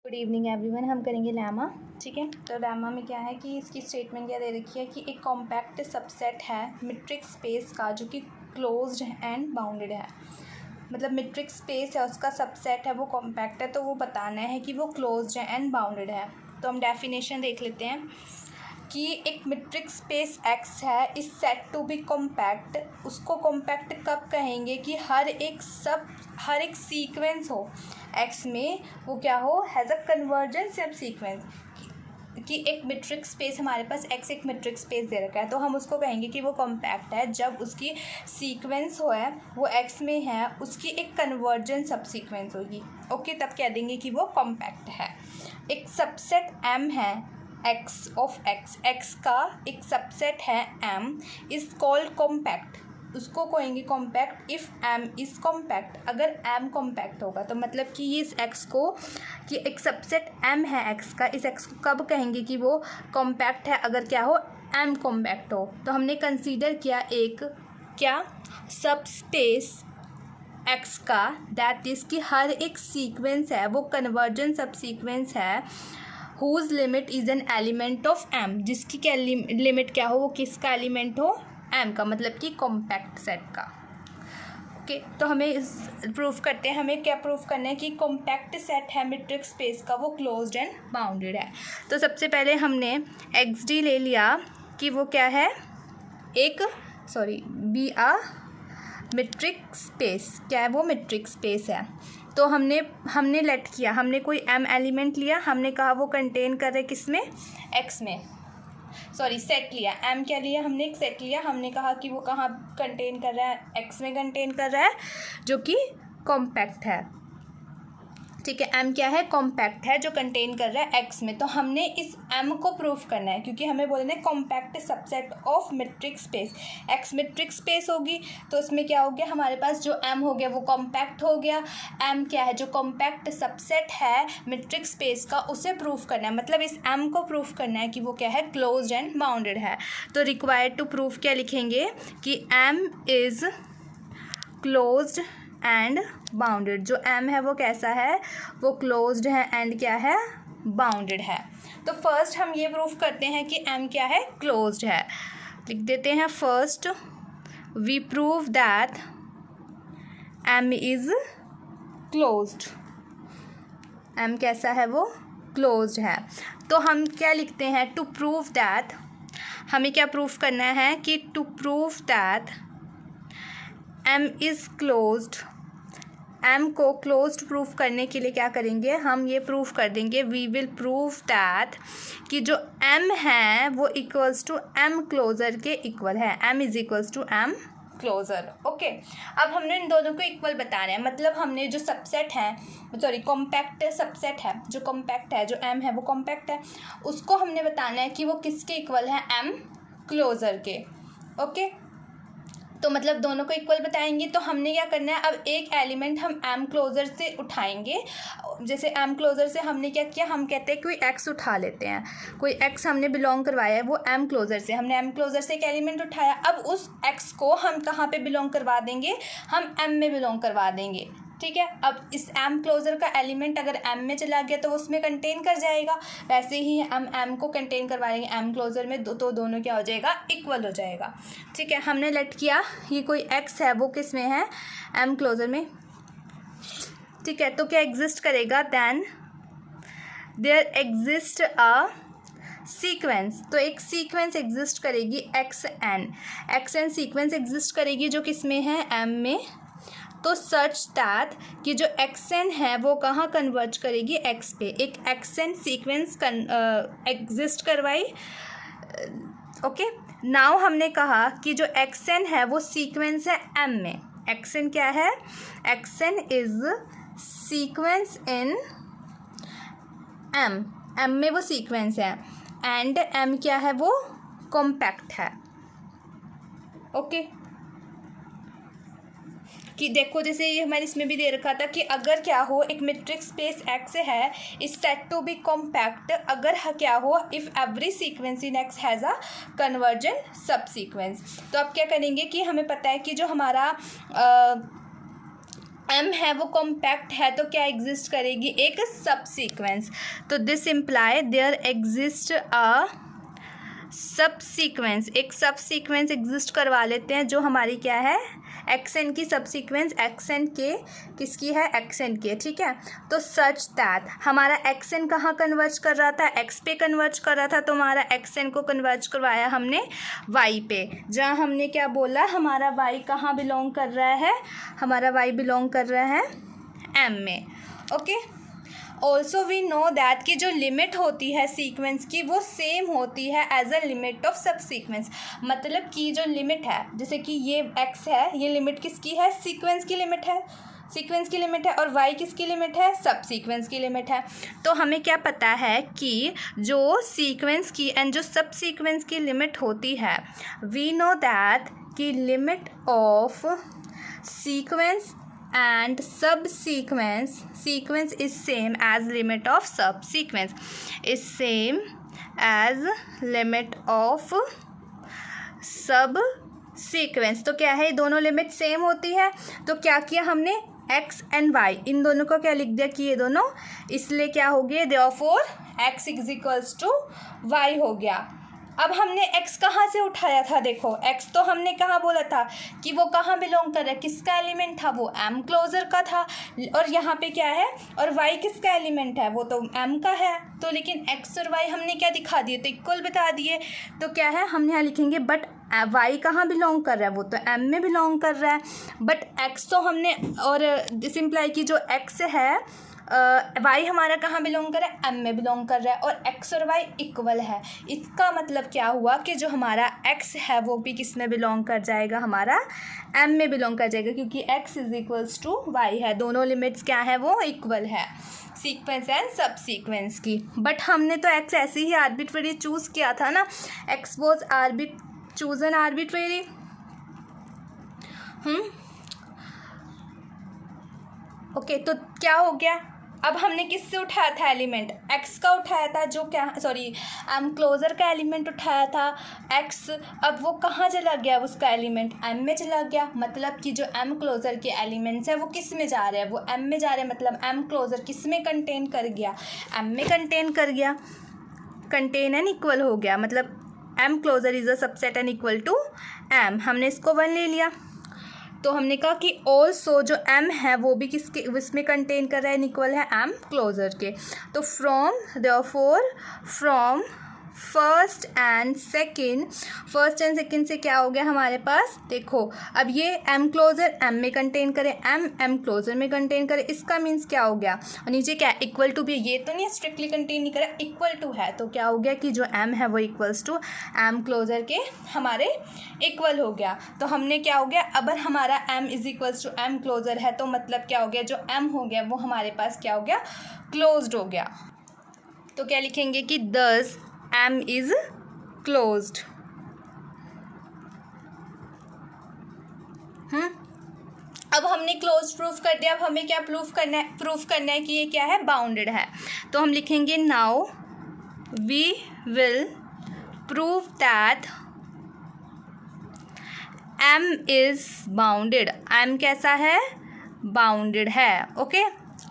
Good evening everyone. हम करेंगे lemma. ठीक है, तो लैमा में क्या है कि इसकी स्टेटमेंट क्या दे रखी है कि एक कॉम्पैक्ट सबसेट है मेट्रिक स्पेस का जो कि क्लोज्ड एंड बाउंडेड है। मतलब मेट्रिक स्पेस है उसका सबसेट है वो कॉम्पैक्ट है, तो वो बताना है कि वो क्लोज्ड एंड बाउंडेड है। तो हम डेफिनेशन देख लेते हैं कि एक मेट्रिक स्पेस एक्स है इस सेट टू बी कॉम्पैक्ट। उसको कॉम्पैक्ट कब कहेंगे कि हर एक सीक्वेंस हो एक्स में, वो क्या हो, has a convergence subsequence. कि एक मेट्रिक स्पेस हमारे पास एक्स एक मेट्रिक स्पेस दे रखा है, तो हम उसको कहेंगे कि वो कॉम्पैक्ट है जब उसकी सीक्वेंस हो है वो एक्स में है, उसकी एक कन्वर्जेंस सब सीक्वेंस होगी। ओके, तब कह देंगे कि वो कॉम्पैक्ट है। एक सबसेट एम है एक्स ऑफ एक्स का एक सबसेट है एम इज़ कॉल्ड कॉम्पैक्ट। उसको कहेंगे compact if M is compact. अगर एम कॉम्पैक्ट होगा तो मतलब कि ये इस एक्स को, कि एक सबसेट एम है एक्स का, इस एक्स को कब कहेंगे कि वो कॉम्पैक्ट है, अगर क्या हो, एम कॉम्पैक्ट हो। तो हमने कंसीडर किया एक क्या सब स्पेस एक्स का, दैट इज़ कि हर एक सीक्वेंस है वो कन्वर्जेंस सब सीक्वेंस है, whose limit is an element of M, जिसकी क्या लिमिट क्या हो, वो किसका एलिमेंट हो, एम का, मतलब कि कॉम्पैक्ट सेट का। ओके, तो हमें इस प्रूफ करते हैं, हमें क्या प्रूफ करना है कि कॉम्पैक्ट सेट है मेट्रिक स्पेस का, वो क्लोज्ड एंड बाउंडेड है। तो सबसे पहले हमने एक्स डी ले लिया कि वो क्या है, बी आ मेट्रिक स्पेस, क्या है वो, मेट्रिक स्पेस है। तो हमने लेट किया, हमने कोई एम एलिमेंट लिया, हमने कहा वो कंटेन कर रहे किस में, एक्स में, सेट लिया, एम क्या लिया, हमने एक सेट लिया, हमने कहा कि वो कहाँ कंटेन कर रहा है, एक्स में कंटेन कर रहा है जो कि कॉम्पैक्ट है। ठीक है, एम क्या है, कॉम्पैक्ट है जो कंटेन कर रहा है एक्स में। तो हमने इस एम को प्रूफ करना है क्योंकि हमें बोलना है compact subset of metric space. X metric space होगी तो उसमें क्या हो गया, हमारे पास जो एम हो गया वो कॉम्पैक्ट हो गया। एम क्या है, जो कॉम्पैक्ट सबसेट है मेट्रिक स्पेस का, उसे प्रूफ करना है, मतलब इस एम को प्रूफ करना है कि वो क्या है, क्लोज्ड एंड बाउंडेड है। तो रिक्वायर्ड टू प्रूफ क्या लिखेंगे कि M is closed and bounded. जो एम है वो कैसा है, वो क्लोज्ड है एंड क्या है, बाउंडेड है। तो फर्स्ट हम ये प्रूफ करते हैं कि एम क्या है, क्लोज्ड है। लिख देते हैं, first we prove that M is closed. M कैसा है, वो क्लोज्ड है। तो हम क्या लिखते हैं, टू प्रूव दैट, हमें क्या प्रूफ करना है कि to prove that M is closed. M को क्लोज्ड प्रूफ करने के लिए क्या करेंगे, हम ये प्रूफ कर देंगे, वी विल प्रूव दैट कि जो एम है वो इक्वल्स टू एम क्लोजर के इक्वल है, M is equals to M closure. Okay, अब हमने इन दोनों को इक्वल बताना है, मतलब हमने जो सबसेट है, कॉम्पैक्ट सबसेट है, जो कॉम्पैक्ट है, जो एम है वो कॉम्पैक्ट है, उसको हमने बताना है कि वो किसके इक्वल है, एम क्लोजर के। ओके, तो मतलब दोनों को इक्वल बताएंगे। तो हमने क्या करना है, अब एक एलिमेंट हम एम क्लोजर से उठाएंगे। जैसे एम क्लोजर से हमने क्या किया, हम कहते हैं कोई एक्स उठा लेते हैं, कोई एक्स हमने बिलोंग करवाया है वो एम क्लोजर से, हमने एम क्लोजर से एक एलिमेंट उठाया। अब उस एक्स को हम कहाँ पे बिलोंग करवा देंगे, हम एम में बिलोंग करवा देंगे। ठीक है, अब इस एम क्लोजर का एलिमेंट अगर एम में चला गया तो वो उसमें कंटेन कर जाएगा, वैसे ही हम एम को कंटेन करवाएंगे एम क्लोजर में, तो दोनों क्या हो जाएगा, इक्वल हो जाएगा। ठीक है, हमने लेट किया ये कोई एक्स है वो किस में है, एम क्लोजर में। ठीक है, तो क्या एग्जिस्ट करेगा, then there exist a sequence. तो एक सीक्वेंस एग्जिस्ट करेगी एक्स एन सीक्वेंस एग्जिस्ट करेगी जो किस में है, एम में। तो सच दैट कि जो एक्स एन है वो कहाँ कन्वर्ज करेगी, एक्स पे, एक एक्स एन सीक्वेंस एग्जिस्ट करवाई। ओके, नाउ हमने कहा कि जो एक्स एन है वो सीक्वेंस है एम में। एक्स एन क्या है, X N is sequence in M में वो सीक्वेंस है, एंड एम क्या है, वो कॉम्पैक्ट है। ओके, कि देखो जैसे ये हमारे इसमें भी दे रखा था कि अगर क्या हो, एक मेट्रिक स्पेस एक्स है is said to be compact, अगर क्या हो, if every sequence in X has a convergent subsequence. तो अब क्या करेंगे कि हमें पता है कि जो हमारा एम है वो कॉम्पैक्ट है तो क्या एग्जिस्ट करेगी, एक सब सीक्वेंस। तो this imply there exist a subsequence, एक सब सीक्वेंस एग्जिस्ट करवा लेते हैं जो हमारी क्या है, एक्स एन की सब सीक्वेंस, एक्स एन के किसकी है, एक्स एन के, ठीक है। तो सच दैट हमारा एक्स एन कहाँ कन्वर्ज कर रहा था, एक्स पे कन्वर्ज कर रहा था, तो हमारा एक्स एन को कन्वर्ज करवाया हमने वाई पे, जहाँ हमने क्या बोला, हमारा वाई कहाँ बिलोंग कर रहा है, हमारा वाई बिलोंग कर रहा है एम में, okay. Also we know that कि जो लिमिट होती है सीक्वेंस की वो सेम होती है एज अ लिमिट ऑफ सब सीक्वेंस। मतलब कि जो लिमिट है, जैसे कि ये एक्स है, ये लिमिट किसकी है, सीक्वेंस की लिमिट है, सीक्वेंस की लिमिट है, और वाई किसकी लिमिट है, सब सीक्वेंस की लिमिट है। तो हमें क्या पता है कि जो सीक्वेंस की एंड जो सब सीक्वेंस की लिमिट होती है, वी नो दैट कि limit of sequence and subsequence sequence is same as limit of subsequence is same as limit of subsequence। तो क्या है, दोनों लिमिट सेम होती है। तो क्या किया हमने, x एंड y इन दोनों को क्या लिख दिया कि ये दोनों, इसलिए क्या हो गया, therefore x is equals to Y हो गया। अब हमने x कहाँ से उठाया था, देखो x तो हमने कहाँ बोला था कि वो कहाँ बिलोंग कर रहा है, किसका एलिमेंट था, वो m क्लोजर का था, और यहाँ पे क्या है, और y किसका एलिमेंट है, वो तो m का है। तो लेकिन x और y हमने क्या दिखा दिए, तो इक्वल बता दिए। तो क्या है, हम यहाँ लिखेंगे बट y कहाँ बिलोंग कर रहा है, वो तो m में बिलोंग कर रहा है, बट x तो हमने, और दिस इम्प्लाई की जो x है वाई हमारा कहाँ बिलोंग कर रहा है, एम में बिलोंग कर रहा है, और एक्स और वाई इक्वल है। इसका मतलब क्या हुआ कि जो हमारा एक्स है वो भी किस में बिलोंग कर जाएगा, हमारा एम में बिलोंग कर जाएगा, क्योंकि X is equals to Y है, दोनों लिमिट्स क्या है, वो इक्वल है सीक्वेंस एंड सब सीक्वेंस की। बट हमने तो एक्स ऐसे ही आर्बिट्रेरी चूज़ किया था ना, x was chosen arbitrary. Okay, तो क्या हो गया, अब हमने किससे उठाया था एलिमेंट, एक्स का उठाया था, जो क्या, सॉरी एम क्लोजर का एलिमेंट उठाया था एक्स। अब वो कहाँ चला गया, उसका एलिमेंट एम में चला गया। मतलब कि जो एम क्लोजर के एलिमेंट्स है वो किस में जा रहे हैं, वो एम में जा रहे हैं। मतलब एम क्लोजर किस में कंटेन कर गया, एम में कंटेन कर गया, कंटेन एंड इक्वल हो गया। मतलब M closure is a subset and equal to M, हमने इसको 1 ले लिया। तो हमने कहा कि ऑल्सो जो m है वो भी किसके, इसमें कंटेन कर रहा है, इक्वल है m क्लोजर के। तो फ्रॉम फर्स्ट एंड सेकेंड से क्या हो गया हमारे पास, देखो अब ये m क्लोजर m में कंटेन करे, m क्लोजर में कंटेन करे, इसका मीन्स क्या हो गया, और नीचे क्या इक्वल टू भी, ये तो नहीं स्ट्रिक्टली कंटेन नहीं करे, इक्वल टू है। तो क्या हो गया कि जो m है वो इक्वल्स टू m क्लोजर के हमारे इक्वल हो गया। तो हमने क्या हो गया, अब हमारा m is equals to m closure है, तो मतलब क्या हो गया, जो m हो गया वो हमारे पास क्या हो गया, क्लोज्ड हो गया। तो क्या लिखेंगे कि दस m is closed। अब हमने क्लोज प्रूफ कर दिया। अब हमें क्या प्रूफ करना है कि ये क्या है, बाउंडेड है। तो हम लिखेंगे now we will prove that m is bounded. m कैसा है, बाउंडेड है, ओके।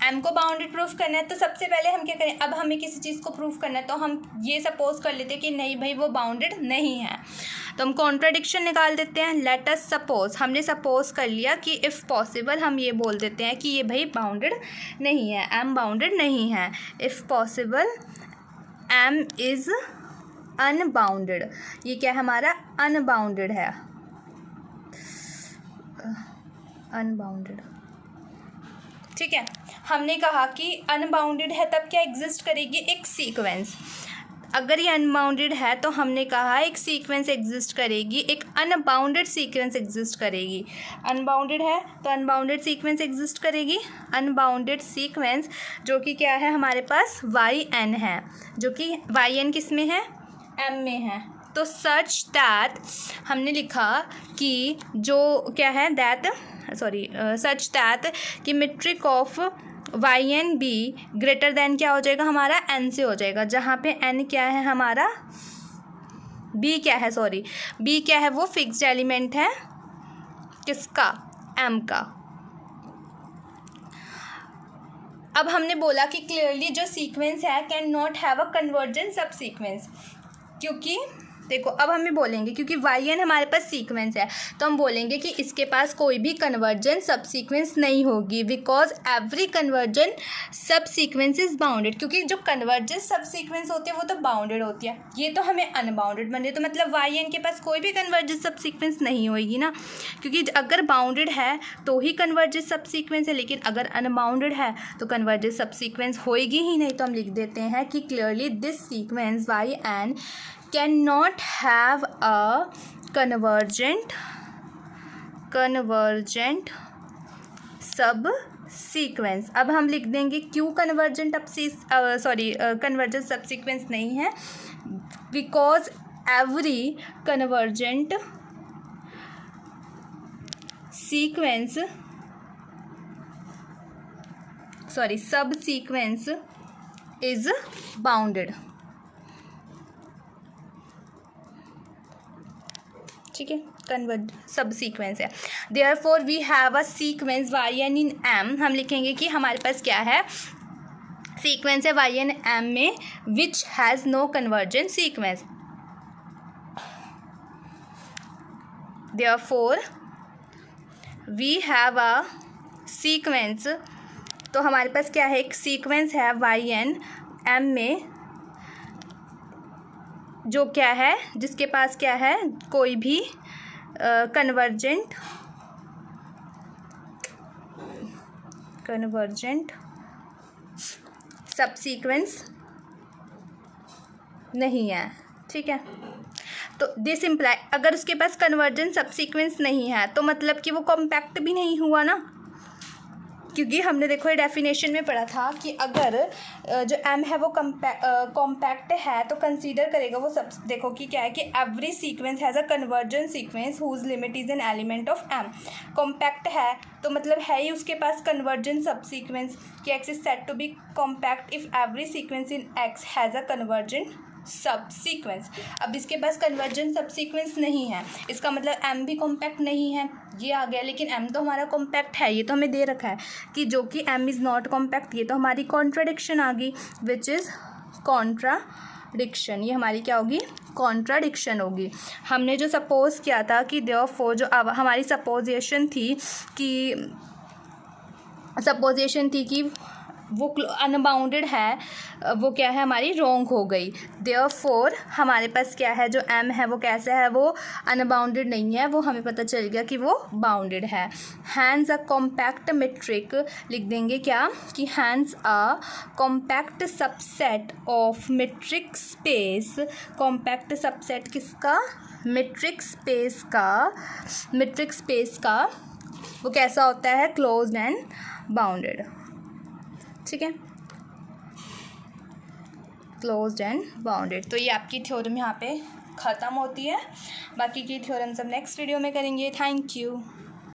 m को बाउंडेड प्रूफ करना है, तो सबसे पहले हम क्या करें, अब हमें किसी चीज़ को प्रूफ करना है, तो हम ये सपोज कर लेते हैं कि नहीं भाई वो बाउंडेड नहीं है, तो हम कॉन्ट्राडिक्शन निकाल देते हैं। लेट अस सपोज, हमने सपोज कर लिया कि इफ़ पॉसिबल हम ये बोल देते हैं कि ये भाई बाउंडेड नहीं है, m बाउंडेड नहीं है। If possible m is unbounded, ये क्या है हमारा, अनबाउंडेड है, अनबाउंडेड, ठीक है। हमने कहा कि अनबाउंडेड है तब क्या एग्जिस्ट करेगी, एक सीक्वेंस। अगर ये अनबाउंडेड है तो हमने कहा एक सीक्वेंस एग्जिस्ट करेगी, एक अनबाउंडेड सीक्वेंस एग्जिस्ट करेगी। अनबाउंडेड है तो अनबाउंडेड सीक्वेंस एग्जिस्ट करेगी, अनबाउंडेड सीक्वेंस जो कि क्या है हमारे पास yn है, जो कि yn किस में है, m में है। तो सच दैट हमने लिखा कि जो क्या है सच दैट कि metric of yn b greater than क्या हो जाएगा हमारा, n से हो जाएगा, जहाँ पे n क्या है हमारा, b क्या है, b क्या है, वो फिक्स्ड एलिमेंट है किसका, m का, अब हमने बोला कि क्लियरली जो सीक्वेंस है can not have a convergent सब सीक्वेंस, क्योंकि देखो अब हमें बोलेंगे क्योंकि YN हमारे पास सीक्वेंस है तो हम बोलेंगे कि इसके पास कोई भी कन्वर्जेंट सब सीक्वेंस नहीं होगी, because every convergent subsequence is bounded, क्योंकि जो कन्वर्जेंट सब सीक्वेंस होती है वो तो बाउंडेड होती है, ये तो हमें अनबाउंडेड बन रही है, तो मतलब YN के पास कोई भी कन्वर्जेंट सब सीक्वेंस नहीं होगी ना, क्योंकि अगर बाउंडेड है तो ही कन्वर्जेंट सब सीक्वेंस है, लेकिन अगर अनबाउंडेड है तो कन्वर्जेंट सब सीक्वेंस होएगी ही नहीं। तो हम लिख देते हैं कि clearly this sequence YN cannot have a convergent सब सीक्वेंस। अब हम लिख देंगे क्यों कन्वर्जेंट कन्वर्जेंट सब सीक्वेंस नहीं है, because every convergent sequence subsequence is bounded. ठीक है, कन्वर्ज सब सीक्वेंस है। Therefore we have a sequence YN in M, हम लिखेंगे कि हमारे पास क्या है, सीक्वेंस है YN M में which has no convergent sequence. Therefore we have a sequence, तो हमारे पास क्या है, एक सीक्वेंस है YN M में जो क्या है, जिसके पास क्या है, कोई भी कन्वर्जेंट सब सीक्वेंस नहीं है। ठीक है, तो दिस इम्प्लाई, अगर उसके पास कन्वर्जेंट सब सीक्वेंस नहीं है तो मतलब कि वो कॉम्पैक्ट भी नहीं हुआ ना, क्योंकि हमने देखो ये डेफिनेशन में पढ़ा था कि अगर जो M है वो कॉम्पैक्ट है तो कंसीडर करेगा वो सब, देखो कि क्या है कि every sequence has a convergent sequence whose limit is an element of M। Compact है तो मतलब है ही उसके पास कन्वर्जेंट सब सीक्वेंस कि X is said to be compact if every sequence in X has a convergent subsequence. अब इसके पास कन्वर्जेंट सब सीक्वेंस नहीं है, इसका मतलब M भी कॉम्पैक्ट नहीं है, ये आ गया। लेकिन M तो हमारा कॉम्पैक्ट है, ये तो हमें दे रखा है कि जो कि M इज़ नॉट कॉम्पैक्ट, ये तो हमारी कॉन्ट्राडिक्शन आ गई, विच इज़ कॉन्ट्राडिक्शन। ये हमारी क्या होगी, कॉन्ट्राडिक्शन होगी। हमने जो सपोज किया था कि देयरफॉर, जो हमारी सपोजिशन थी कि वो अनबाउंडेड है, वो क्या है हमारी रॉन्ग हो गई। देयरफॉर हमारे पास क्या है, जो M है वो कैसा है, वो अनबाउंडेड नहीं है, वो हमें पता चल गया कि वो बाउंडेड है। हैंस अ कॉम्पैक्ट मेट्रिक, लिख देंगे क्या कि hence a compact subset of metric space. Compact subset किसका, मेट्रिक स्पेस का वो कैसा होता है, क्लोज्ड एंड बाउंडेड। ठीक है, क्लोज्ड एंड बाउंडेड। तो ये आपकी थ्योरम यहाँ पे ख़त्म होती है, बाकी की थ्योरम सब नेक्स्ट वीडियो में करेंगे। Thank you.